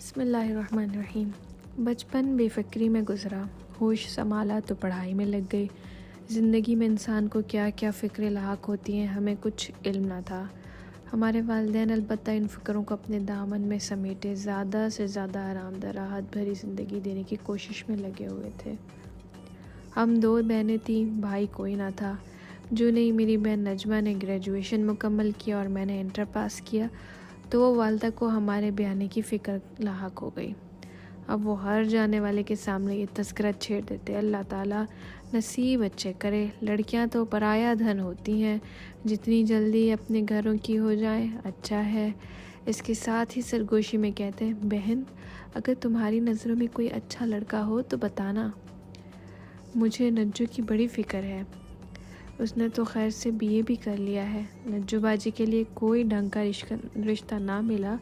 बिस्मिल्लाहिर्रहमानिर्रहीम। बचपन बेफ़िक्री में गुज़रा, होश संभाला तो पढ़ाई में लग गई। ज़िंदगी में इंसान को क्या क्या फ़िक्रें लाहक होती हैं हमें कुछ इल्म ना था। हमारे वालिदैन अलबत्ता इन फ़िक्रों को अपने दामन में समेटे ज़्यादा से ज़्यादा आरामदायक राहत भरी ज़िंदगी देने की कोशिश में लगे हुए थे। हम दो बहनें थीं, भाई कोई ना था। जो नहीं मेरी बहन नजमा ने ग्रेजुएशन मुकम्मल किया और मैंने इंटर पास किया तो वो वालदा को हमारे ब्याने की फ़िक्र लाहक हो गई। अब वो हर जाने वाले के सामने ये तस्करा छेड़ देते, अल्लाह ताला नसीब अच्छे करे, लड़कियां तो पराया धन होती हैं, जितनी जल्दी अपने घरों की हो जाए अच्छा है। इसके साथ ही सरगोशी में कहते हैं, बहन अगर तुम्हारी नज़रों में कोई अच्छा लड़का हो तो बताना, मुझे नज्जू की बड़ी फ़िक्र है। उसने तो खैर से बीए भी कर लिया है। नज्जू बाजी के लिए कोई ढंग का रिश्ता ना मिला।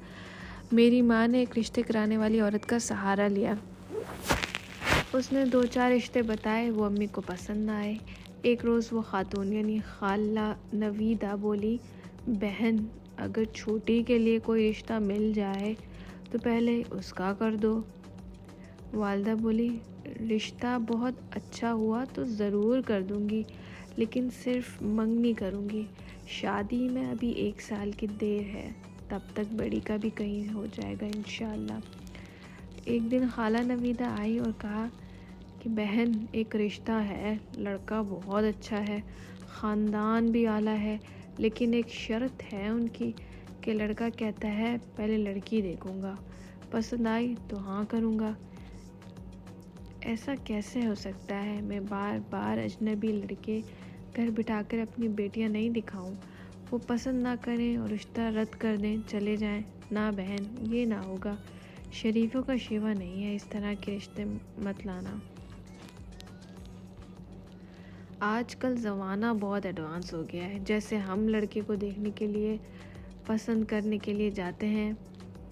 मेरी माँ ने एक रिश्ते कराने वाली औरत का सहारा लिया। उसने 2-4 रिश्ते बताए, वो अम्मी को पसंद ना आए। एक रोज़ वो खातून यानी खाला नवीदा बोली, बहन अगर छोटी के लिए कोई रिश्ता मिल जाए तो पहले उसका कर दो। वालदा बोली, रिश्ता बहुत अच्छा हुआ तो ज़रूर कर दूँगी, लेकिन सिर्फ मंगनी करूँगी। शादी में अभी 1 साल की देर है, तब तक बड़ी का भी कहीं हो जाएगा इंशाअल्लाह। एक दिन खाला नवीदा आई और कहा कि बहन एक रिश्ता है, लड़का बहुत अच्छा है, ख़ानदान भी आला है, लेकिन एक शर्त है उनकी कि लड़का कहता है पहले लड़की देखूँगा, पसंद आई तो हाँ करूँगा। ऐसा कैसे हो सकता है? मैं बार बार अजनबी लड़के घर बिठाकर अपनी बेटियां नहीं दिखाऊं, वो पसंद ना करें और रिश्ता रद्द कर दें, चले जाएं। ना बहन, ये ना होगा। शरीफों का शिवा नहीं है, इस तरह के रिश्ते मत लाना। आजकल ज़माना बहुत एडवांस हो गया है। जैसे हम लड़के को देखने के लिए, पसंद करने के लिए जाते हैं,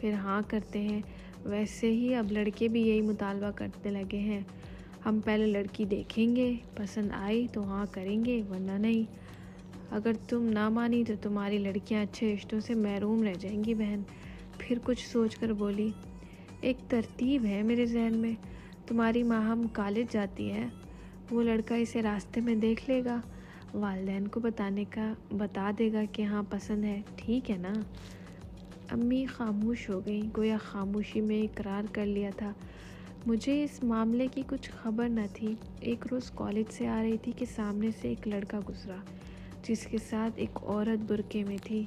फिर हाँ करते हैं, वैसे ही अब लड़के भी यही मुतालबा करने लगे हैं। हम पहले लड़की देखेंगे, पसंद आई तो हाँ करेंगे, वरना नहीं। अगर तुम ना मानी तो तुम्हारी लड़कियां अच्छे रिश्तों से महरूम रह जाएंगी। बहन फिर कुछ सोचकर बोली, एक तरतीब है मेरे जहन में। तुम्हारी माँ हम कॉलेज जाती है, वो लड़का इसे रास्ते में देख लेगा, वालिदैन को बता देगा कि हाँ पसंद है, ठीक है ना। अम्मी खामोश हो गई, गोया खामोशी में इकरार कर लिया था। मुझे इस मामले की कुछ खबर न थी। एक रोज़ कॉलेज से आ रही थी कि सामने से एक लड़का गुजरा जिसके साथ एक औरत बुर्के में थी।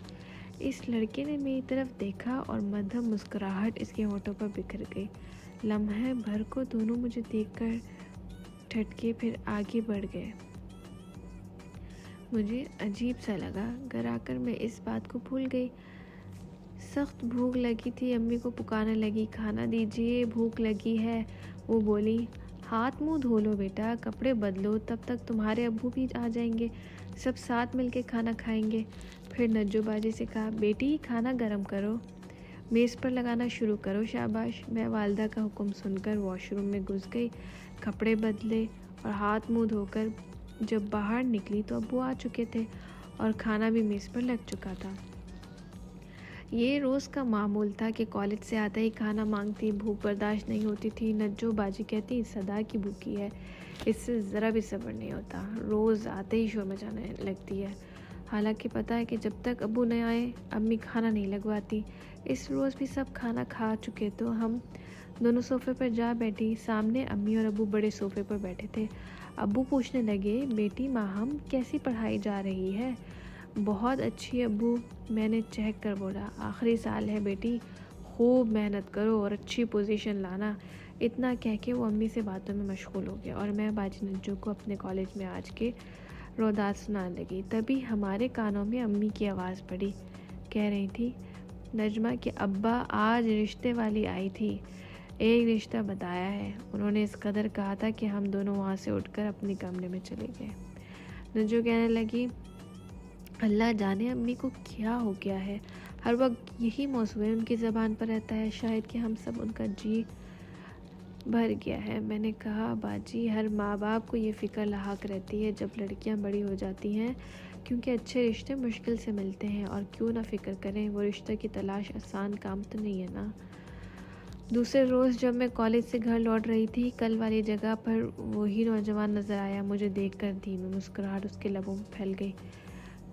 इस लड़के ने मेरी तरफ देखा और मध्यम मुस्कुराहट इसके होठों पर बिखर गई। लम्हे भर को दोनों मुझे देखकर ठटके, फिर आगे बढ़ गए। मुझे अजीब सा लगा। घर आकर मैं इस बात को भूल गई। सख्त भूख लगी थी, अम्मी को पुकारने लगी, खाना दीजिए, भूख लगी है। वो बोली, हाथ मुंह धो लो बेटा, कपड़े बदलो, तब तक तुम्हारे अब्बू भी आ जाएंगे, सब साथ मिलके खाना खाएंगे। फिर नज्जो बाजी से कहा, बेटी खाना गरम करो, मेज़ पर लगाना शुरू करो, शाबाश। मैं वालदा का हुक्म सुनकर वॉशरूम में घुस गई, कपड़े बदले और हाथ मुंह धोकर जब बाहर निकली तो अब्बू आ चुके थे और खाना भी मेज़ पर लग चुका था। ये रोज़ का मामूल था कि कॉलेज से आते ही खाना मांगती, भूख बर्दाश्त नहीं होती थी। नज्जो बाजी कहती, सदा की भूखी है, इससे ज़रा भी सब्र नहीं होता, रोज़ आते ही शोर मचाने लगती है। हालांकि पता है कि जब तक अब्बू न आए अम्मी खाना नहीं लगवाती। इस रोज़ भी सब खाना खा चुके तो हम दोनों सोफ़े पर जा बैठी। सामने अम्मी और अब्बू बड़े सोफ़े पर बैठे थे। अब्बू पूछने लगे, बेटी माहम कैसी पढ़ाई जा रही है? बहुत अच्छी अब्बू, मैंने चहक कर बोला, आखिरी साल है बेटी, खूब मेहनत करो और अच्छी पोजीशन लाना। इतना कह के वो अम्मी से बातों में मशगूल हो गया और मैं बाजी नज्जू को अपने कॉलेज में आज के रोदात सुनाने लगी। तभी हमारे कानों में अम्मी की आवाज़ पड़ी। कह रही थी, नजमा के अब्बा आज रिश्ते वाली आई थी, एक रिश्ता बताया है। उन्होंने इस कदर कहा था कि हम दोनों वहाँ से उठकर अपने कमरे में चले गए। नज्जू कहने लगी, अल्लाह जाने अम्मी को क्या हो गया है, हर वक्त यही मौजू उनकी ज़बान पर रहता है, शायद कि हम सब उनका जी भर गया है। मैंने कहा, बाजी हर माँ बाप को ये फ़िक्र लाहक रहती है जब लड़कियां बड़ी हो जाती हैं, क्योंकि अच्छे रिश्ते मुश्किल से मिलते हैं, और क्यों ना फ़िक्र करें, वो रिश्ते की तलाश आसान काम तो नहीं है ना। दूसरे रोज़ जब मैं कॉलेज से घर लौट रही थी, कल वाली जगह पर वही नौजवान नज़र आया। मुझे देखकर धीमी मुस्कुराहट उसके लबों में फैल गई।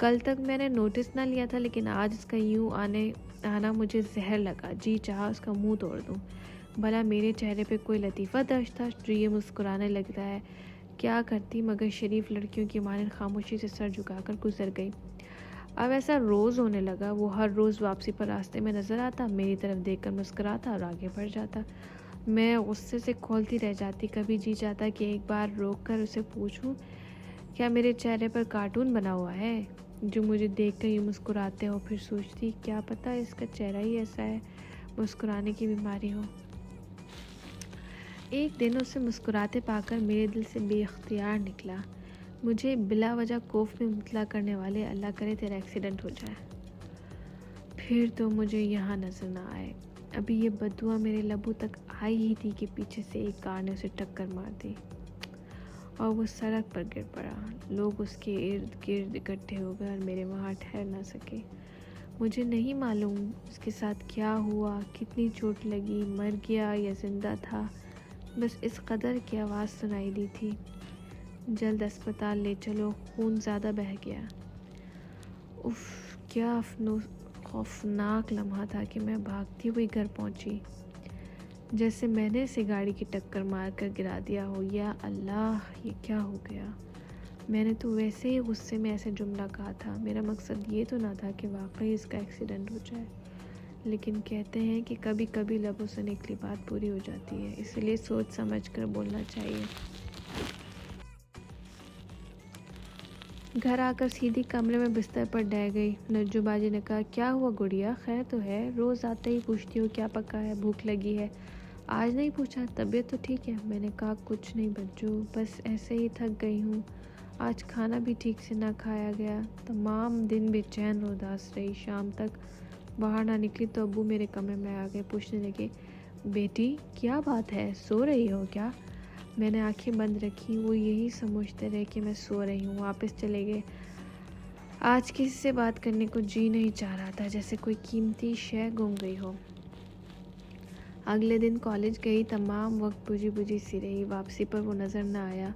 कल तक मैंने नोटिस ना लिया था, लेकिन आज उसका यूं आना मुझे जहर लगा। जी चाहा उसका मुंह तोड़ दूं। भला मेरे चेहरे पे कोई लतीफ़ा दर्ज था जो ये मुस्कुराने लगता है? क्या करती, मगर शरीफ लड़कियों की मानद खामोशी से सर झुकाकर गुजर गई। अब ऐसा रोज़ होने लगा। वो हर रोज़ वापसी पर रास्ते में नज़र आता, मेरी तरफ देखकर मुस्कुराता और आगे बढ़ जाता। मैं गुस्से से खौलती रह जाती। कभी जी चाहता कि एक बार रोक कर उसे पूछूं, क्या मेरे चेहरे पर कार्टून बना हुआ है जो मुझे देख कर ही मुस्कुराते हो? फिर सोचती, क्या पता इसका चेहरा ही ऐसा है, मुस्कुराने की बीमारी हो। एक दिन उसे मुस्कुराते पाकर मेरे दिल से बेख्तियार निकला, मुझे बिला वजह खौफ में मुतला करने वाले, अल्लाह करे तेरा एक्सीडेंट हो जाए, फिर तो मुझे यहाँ नजर ना आए। अभी ये बदुआ मेरे लबों तक आई ही थी कि पीछे से एक कार ने उसे टक्कर मार दी और वो सड़क पर गिर पड़ा। लोग उसके इर्द गिर्द इकट्ठे हो गए और मेरे वहाँ ठहर ना सके। मुझे नहीं मालूम उसके साथ क्या हुआ, कितनी चोट लगी, मर गया या जिंदा था। बस इस कदर की आवाज़ सुनाई दी थी, जल्द अस्पताल ले चलो, खून ज़्यादा बह गया। उफ, क्या खौफनाक लम्हा था कि मैं भागती हुई घर पहुंची, जैसे मैंने इसे गाड़ी की टक्कर मार कर गिरा दिया हो। या अल्लाह, ये क्या हो गया? मैंने तो वैसे ही गुस्से में ऐसे जुमला कहा था। मेरा मकसद ये तो ना था कि वाकई इसका एक्सीडेंट हो जाए, लेकिन कहते हैं कि कभी कभी लबों से निकली बात पूरी हो जाती है, इसलिए सोच समझ कर बोलना चाहिए। घर आकर सीधी कमरे में बिस्तर पर डह गई। नज्जू बाजी ने कहा, क्या हुआ गुड़िया, खैर तो है? रोज़ आते ही पूछती हो क्या पका है, भूख लगी है, आज नहीं पूछा? तबीयत तो ठीक है? मैंने कहा, कुछ नहीं बच्चू, बस ऐसे ही थक गई हूँ। आज खाना भी ठीक से ना खाया गया, तमाम दिन बेचैन और उदास रही। शाम तक बाहर ना निकली तो अब्बू मेरे कमरे में आ गए, पूछने लगे, बेटी क्या बात है, सो रही हो क्या? मैंने आंखें बंद रखी। वो यही समझते रहे कि मैं सो रही हूँ। वापस चले गए। आज किसी से बात करने को जी नहीं चाह रहा था, जैसे कोई कीमती शय गुम गई हो। अगले दिन कॉलेज गई, तमाम वक्त बुझी बुझी सी रही। वापसी पर वो नज़र न आया।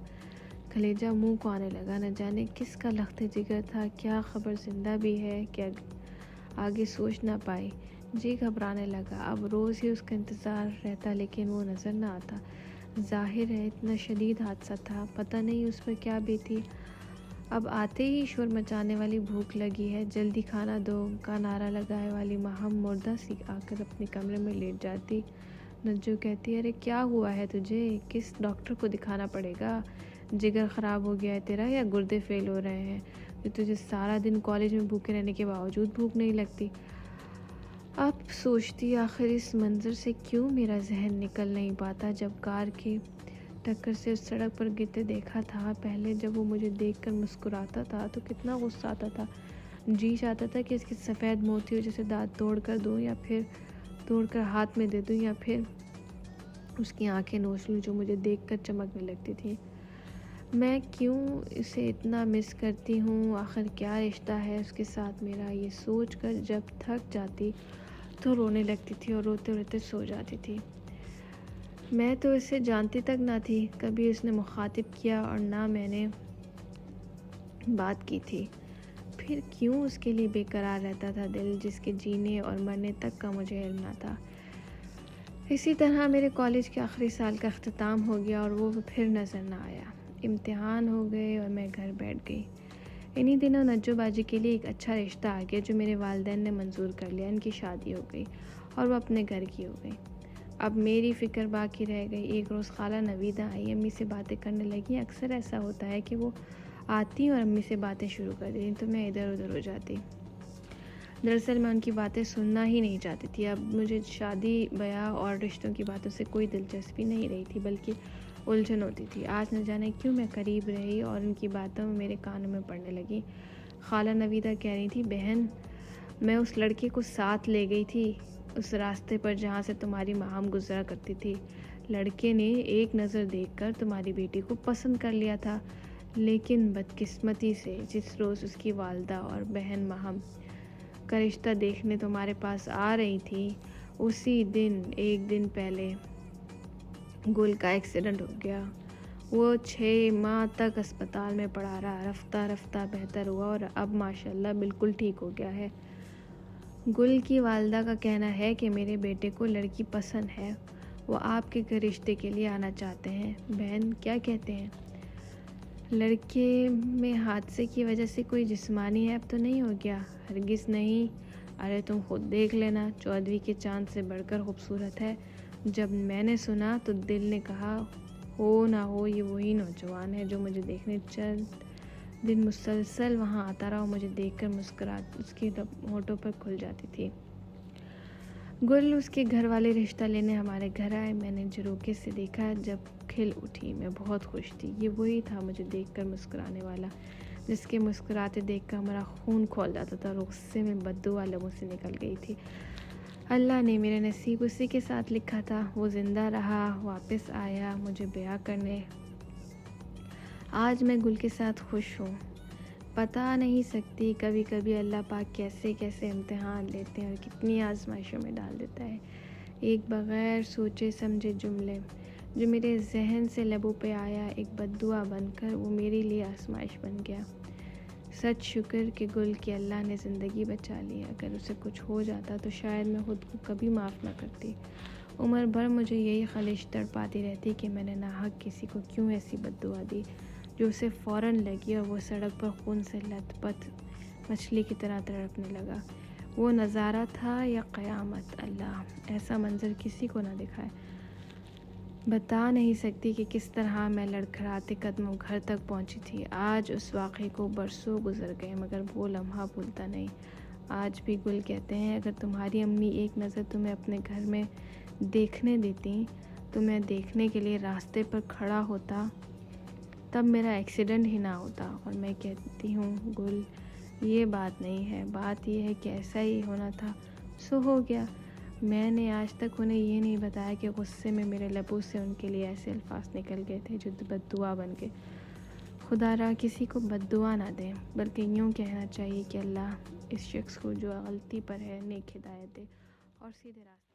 कलेजा मुंह को आने लगा। न जाने किसका लख्त जिगर था, क्या खबर जिंदा भी है क्या? आगे सोच ना पाई। जी घबराने लगा। अब रोज़ ही उसका इंतज़ार रहता, लेकिन वो नज़र न आता। जाहिर है इतना शदीद हादसा था, पता नहीं उस पर क्या बीती। अब आते ही शोर मचाने वाली भूख लगी है, जल्दी खाना दो का नारा लगाए वाली महम मुर्दा सी आकर अपने कमरे में लेट जाती। नज्जू कहती, अरे क्या हुआ है तुझे, किस डॉक्टर को दिखाना पड़ेगा? जिगर ख़राब हो गया है तेरा या गुर्दे फेल हो रहे हैं जो तुझे सारा दिन कॉलेज में भूखे रहने के बावजूद भूख नहीं लगती? अब सोचती, आखिर इस मंज़र से क्यों मेरा जहन निकल नहीं पाता। जब कार की टक्कर से उस सड़क पर गिरते देखा था, पहले जब वो मुझे देखकर मुस्कुराता था तो कितना गुस्सा आता था। जी चाहता था कि इसके सफ़ेद मोतियों जैसे दांत तोड़ कर दूँ, या फिर तोड़कर हाथ में दे दूँ, या फिर उसकी आंखें नोच लूँ जो मुझे देखकर चमकने लगती थी। मैं क्यों इसे इतना मिस करती हूँ, आखिर क्या रिश्ता है उसके साथ मेरा? ये सोच कर जब थक जाती तो रोने लगती थी और रोते रोते सो जाती थी। मैं तो इसे जानती तक ना थी, कभी उसने मुखातिब किया और ना मैंने बात की थी। फिर क्यों उसके लिए बेकरार रहता था दिल, जिसके जीने और मरने तक का मुझे इल्म ना था। इसी तरह मेरे कॉलेज के आखिरी साल का अख्तिताम हो गया और वो फिर नज़र ना आया। इम्तिहान हो गए और मैं घर बैठ गई। इन्हीं दिनों नज्जू बाजी के लिए एक अच्छा रिश्ता आ गया जो मेरे वालिदैन ने मंजूर कर लिया। इनकी शादी हो गई और वो अपने घर की हो गई। अब मेरी फ़िक्र बाकी रह गई। एक रोज़ खाला नवीदा आई, अम्मी से बातें करने लगी। अक्सर ऐसा होता है कि वो आती और अम्मी से बातें शुरू कर देती तो मैं इधर उधर हो जाती। दरअसल मैं उनकी बातें सुनना ही नहीं चाहती थी। अब मुझे शादी ब्याह और रिश्तों की बातों से कोई दिलचस्पी नहीं रही थी, बल्कि उलझन होती थी। आज न जाने क्यों मैं करीब रही और उनकी बातों में मेरे कानों में पड़ने लगी। खाला नवीदा कह रही थी, बहन मैं उस लड़के को साथ ले गई थी उस रास्ते पर जहाँ से तुम्हारी माम गुजरा करती थी। लड़के ने एक नज़र देखकर तुम्हारी बेटी को पसंद कर लिया था, लेकिन बदकिस्मती से जिस रोज़ उसकी वालदा और बहन माहम का रिश्ता देखने तुम्हारे पास आ रही थी, उसी दिन एक दिन पहले गुल का एक्सीडेंट हो गया। वो 6 माह तक अस्पताल में पड़ा रहा, रफ्ता रफ्ता बेहतर हुआ और अब माशाल्लाह बिल्कुल ठीक हो गया है। गुल की वालिदा का कहना है कि मेरे बेटे को लड़की पसंद है, वो आपके घर रिश्ते के लिए आना चाहते हैं। बहन क्या कहते हैं? लड़के में हादसे की वजह से कोई जिस्मानी ऐब तो नहीं हो गया? हरगिज़ नहीं। अरे तुम खुद देख लेना, चौधरी के चांद से बढ़कर खूबसूरत है। जब मैंने सुना तो दिल ने कहा हो ना हो ये वही नौजवान है जो मुझे देखने चंद दिन मुसलसल वहाँ आता रहा और मुझे देखकर मुस्कुराहट उसके होठों पर खुल जाती थी। गुल उसके घर वाले रिश्ता लेने हमारे घर आए। मैंने झरोखे से देखा, जब खिल उठी मैं बहुत खुश थी। ये वही था मुझे देखकर मुस्कुराने वाला, जिसके मुस्कुराते देखकर हमारा खून खौल जाता था और गुस्से में बद्दुआ लबों से निकल गई थी। अल्लाह ने मेरे नसीब उसी के साथ लिखा था। वो ज़िंदा रहा, वापस आया मुझे ब्याह करने। आज मैं गुल के साथ खुश हूँ। बता नहीं सकती कभी कभी अल्लाह पाक कैसे कैसे इम्तिहान लेते हैं और कितनी आजमाइशों में डाल देता है। एक बग़ैर सोचे समझे जुमले जो मेरे जहन से लबों पे आया, एक बद्दुआ बनकर वो मेरे लिए आजमाइश बन गया। सच शुक्र कि गुल की अल्लाह ने ज़िंदगी बचा ली। अगर उसे कुछ हो जाता तो शायद मैं खुद को कभी माफ़ ना करती। उम्र भर मुझे यही ख़लिश तड़पाती रहती कि मैंने नाहक किसी को क्यों ऐसी बद्दुआ दी जो उसे फ़ौरन लगी और वो सड़क पर खून से लथपथ मछली की तरह तड़पने लगा। वो नज़ारा था या क़यामत? अल्लाह ऐसा मंज़र किसी को ना दिखाए। बता नहीं सकती कि किस तरह मैं लड़खड़ाते कदमों घर तक पहुंची थी। आज उस वाक़े को बरसों गुजर गए मगर वो लम्हा भूलता नहीं। आज भी गुल कहते हैं अगर तुम्हारी अम्मी एक नज़र तुम्हें अपने घर में देखने देती तो मैं देखने के लिए रास्ते पर खड़ा होता, तब मेरा एक्सीडेंट ही ना होता। और मैं कहती हूँ गुल ये बात नहीं है, बात ये है कि ऐसा ही होना था सो हो गया। मैंने आज तक उन्हें ये नहीं बताया कि गुस्से में मेरे लबों से उनके लिए ऐसे अल्फाज निकल गए थे जो बद्दुआ बन गए। खुदारा किसी को बद्दुआ ना दे, बल्कि यूँ कहना चाहिए कि अल्लाह इस शख्स को जो गलती पर है नेक हिदायत दे और सीधे रास्ते